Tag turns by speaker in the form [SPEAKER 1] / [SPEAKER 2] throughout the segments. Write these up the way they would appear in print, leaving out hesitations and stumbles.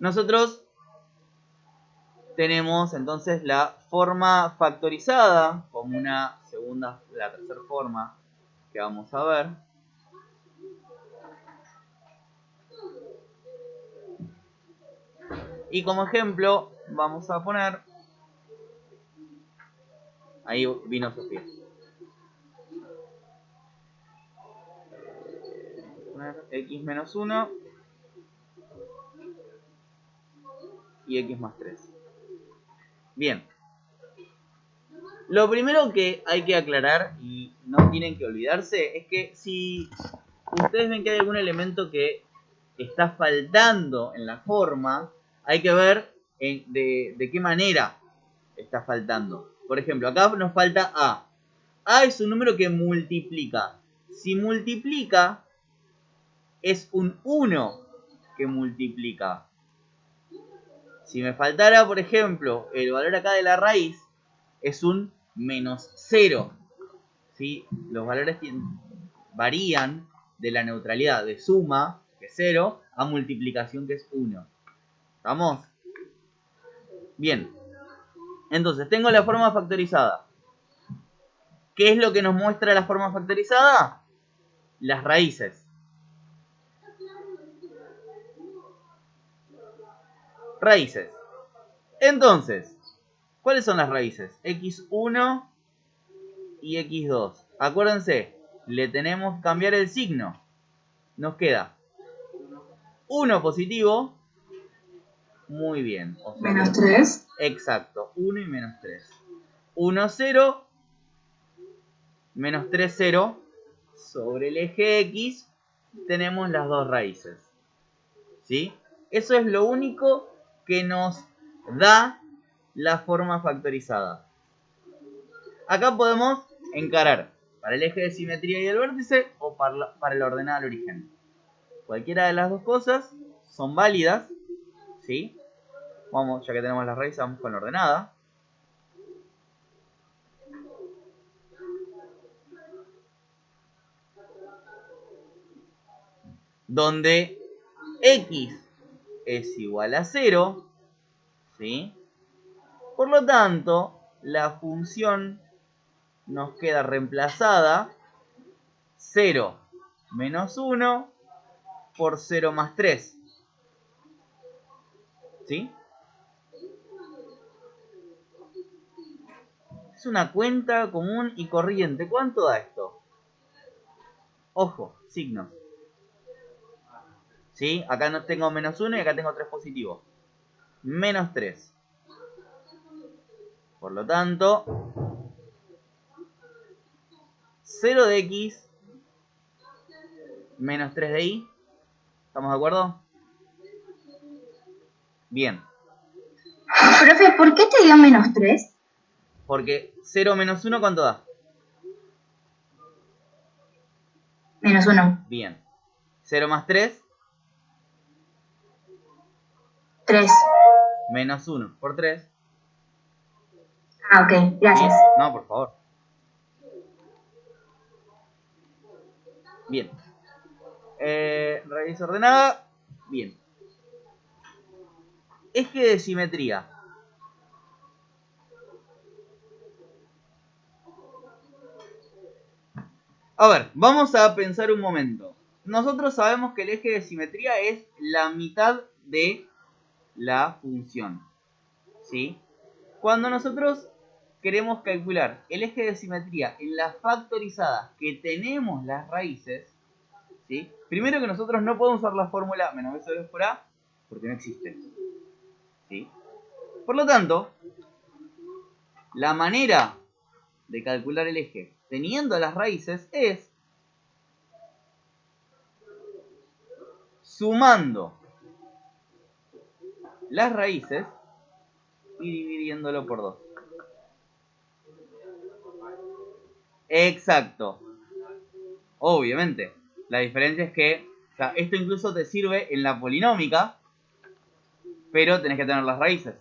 [SPEAKER 1] nosotros tenemos entonces la forma factorizada como una segunda, la tercera forma que vamos a ver. Y como ejemplo vamos a poner, ahí vino Sofía. X menos 1 y X más 3. Bien. Lo primero que hay que aclarar, y no tienen que olvidarse, es que si ustedes ven que hay algún elemento que está faltando en la forma, hay que ver de qué manera está faltando. Por ejemplo, acá nos falta A. A es un número que multiplica. Si multiplica, es un 1 que multiplica. Si me faltara, por ejemplo, el valor acá de la raíz, es un menos 0. ¿Sí? Los valores varían de la neutralidad de suma, que es 0, a multiplicación, que es 1. ¿Estamos? Bien. Entonces, tengo la forma factorizada. ¿Qué es lo que nos muestra la forma factorizada? Las raíces. Raíces. Entonces, ¿cuáles son las raíces? X1 y X2. Acuérdense, le tenemos que cambiar el signo. Nos queda 1 positivo. Muy bien. O sea,
[SPEAKER 2] menos 3.
[SPEAKER 1] Exacto, 1 y menos 3. 1, 0, menos 3, 0. Sobre el eje X tenemos las dos raíces. ¿Sí? Eso es lo único que nos da la forma factorizada. Acá podemos encarar para el eje de simetría y el vértice o para el ordenado al origen. Cualquiera de las dos cosas son válidas. ¿Sí? Vamos, ya que tenemos las raíces, vamos con la ordenada. Donde X es igual a 0, ¿sí? Por lo tanto, la función nos queda reemplazada 0 menos 1 por 0 más 3. ¿Sí? Es una cuenta común y corriente. ¿Cuánto da esto? Ojo, signos. ¿Sí? Acá no tengo menos 1 y acá tengo 3 positivo. Menos 3. Por lo tanto, 0 de X menos 3 de Y. ¿Estamos de acuerdo? Bien.
[SPEAKER 2] Profe, ¿por qué te dio menos 3?
[SPEAKER 1] Porque 0 menos 1, ¿cuánto da?
[SPEAKER 2] Menos 1.
[SPEAKER 1] Bien. 0 más 3.
[SPEAKER 2] 3.
[SPEAKER 1] Menos 1 por 3.
[SPEAKER 2] Ah, ok, gracias.
[SPEAKER 1] ¿Sí? No, por favor. Bien. Raíz ordenada. Bien. Eje de simetría. A ver, vamos a pensar un momento. Nosotros sabemos que el eje de simetría es la mitad de la función. ¿Sí? Cuando nosotros queremos calcular el eje de simetría en las factorizadas que tenemos las raíces, ¿sí? Primero que nosotros no podemos usar la fórmula menos b sobre b por a, porque no existe. ¿Sí? Por lo tanto, la manera de calcular el eje teniendo las raíces es sumando las raíces y dividiéndolo por 2. Exacto. Obviamente. La diferencia es que, o sea, esto incluso te sirve en la polinómica, pero tenés que tener las raíces.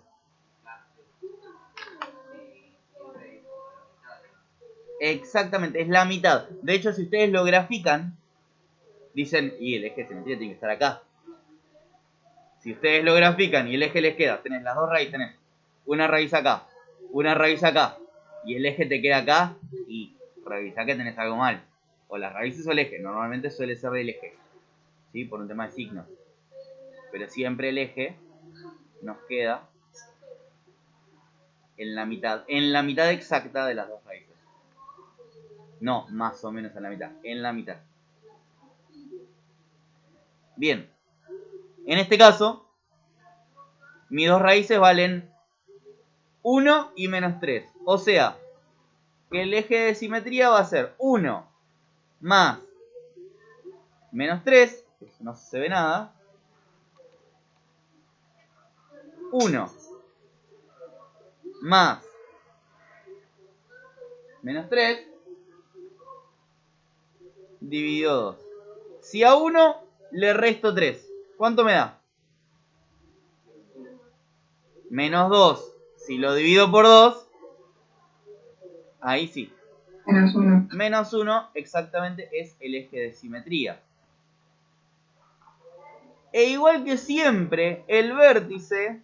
[SPEAKER 1] Exactamente, es la mitad. De hecho, si ustedes lo grafican, dicen, y el eje de simetría tiene que estar acá. Si ustedes lo grafican y el eje les queda, tenés las dos raíces, tenés una raíz acá, una raíz acá, y el eje te queda acá, y revisa que tenés algo mal. O las raíces o el eje, normalmente suele ser del eje, ¿sí? Por un tema de signos. Pero siempre el eje nos queda en la mitad exacta de las dos raíces. No, más o menos en la mitad, en la mitad. Bien, en este caso, mis dos raíces valen 1 y menos 3. O sea, que el eje de simetría va a ser 1 más menos 3, no se ve nada, 1 más menos 3 dividido 2. Si a 1 le resto 3, ¿cuánto me da? Menos 2. Si lo divido por 2, ahí sí.
[SPEAKER 2] Menos 1.
[SPEAKER 1] Menos 1 exactamente es el eje de simetría. E igual que siempre, el vértice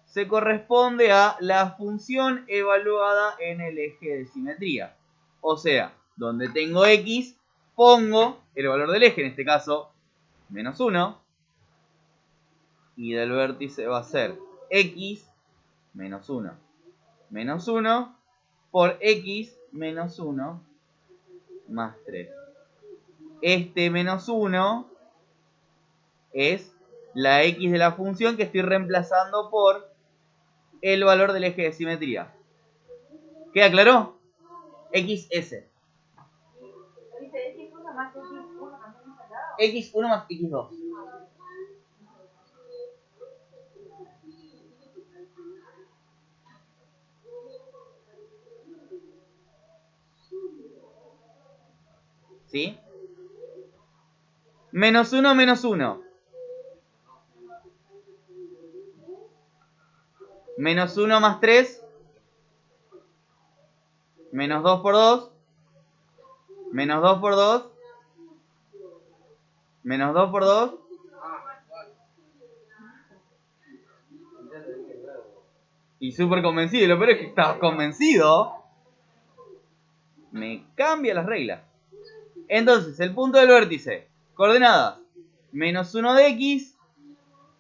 [SPEAKER 1] se corresponde a la función evaluada en el eje de simetría. O sea, donde tengo x, pongo el valor del eje, en este caso, menos 1. Y del vértice va a ser x menos 1. Menos 1 por x menos 1 más 3. Este menos 1 es la x de la función que estoy reemplazando por el valor del eje de simetría. ¿Queda claro? XS. X1 más X2. ¿Sí? Menos 1 menos 1. Menos 1 más 3. Menos 2 por 2. Menos 2 por 2. Menos 2 por 2. Y súper convencido. Lo peor es que estás convencido. Me cambia las reglas. Entonces, el punto del vértice. Coordenadas. Menos 1 de X.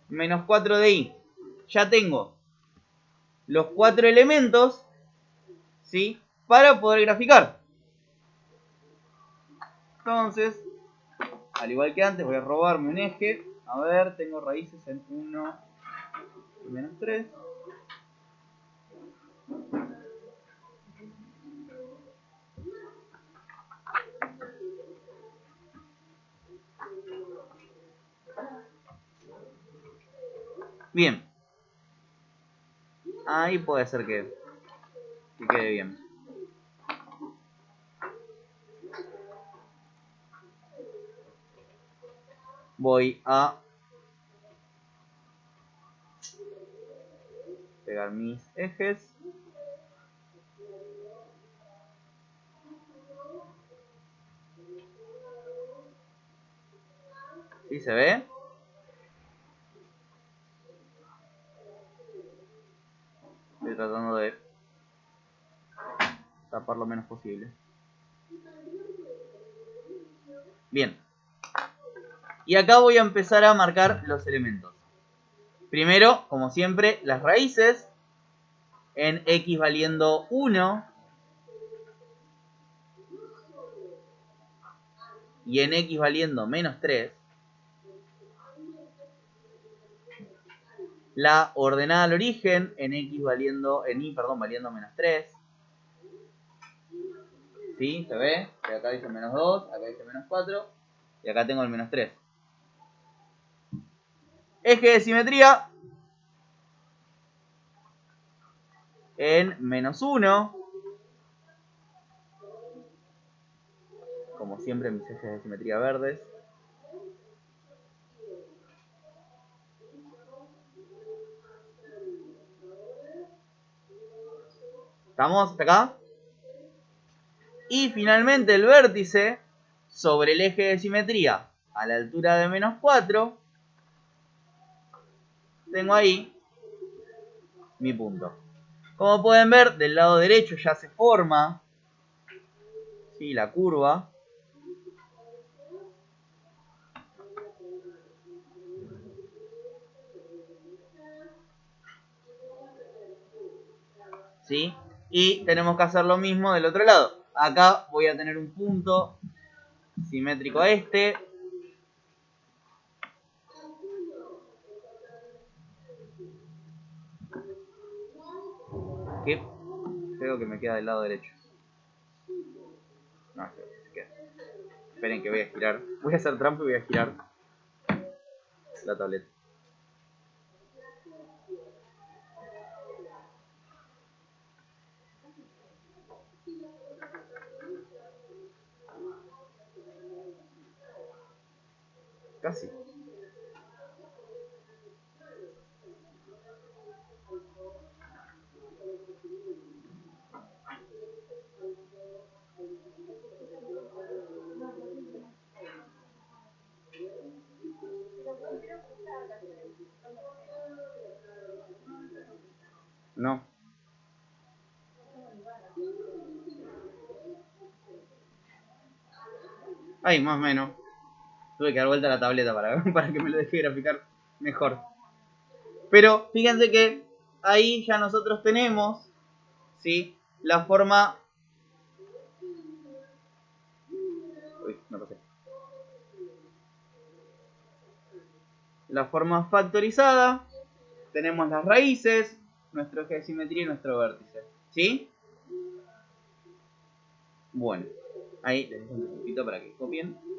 [SPEAKER 1] Menos 4 de Y. Ya tengo los 4 elementos, ¿sí? Para poder graficar. Entonces, al igual que antes, voy a robarme un eje. A ver, tengo raíces en 1 y menos 3. Bien. Ahí puede ser que quede bien. Voy a pegar mis ejes. ¿Sí se ve? Estoy tratando de tapar lo menos posible. Bien. Y acá voy a empezar a marcar los elementos. Primero, como siempre, las raíces. En x valiendo 1. Y en x valiendo menos 3. La ordenada al origen en y valiendo menos 3. ¿Sí? ¿Se ve? Que acá dice menos 2, acá dice menos 4. Y acá tengo el menos 3. Eje de simetría en menos 1. Como siempre, mis ejes de simetría verdes. ¿Estamos hasta acá? Y finalmente el vértice sobre el eje de simetría a la altura de menos 4, tengo ahí mi punto. Como pueden ver, del lado derecho ya se forma, ¿sí?, la curva. ¿Sí? Y tenemos que hacer lo mismo del otro lado. Acá voy a tener un punto simétrico a este. Que creo que me queda del lado derecho. No, se queda. Esperen que voy a girar. Voy a hacer trampa y voy a girar la tableta. Casi. No. Ay, más o menos. Tuve que dar vuelta a la tableta para que me lo deje graficar mejor. Pero fíjense que ahí ya nosotros tenemos, ¿sí?, la forma... Uy, me pasé. La forma factorizada. Tenemos las raíces, nuestro eje de simetría y nuestro vértice. ¿Sí? Bueno, ahí les dejo un poquito para que copien.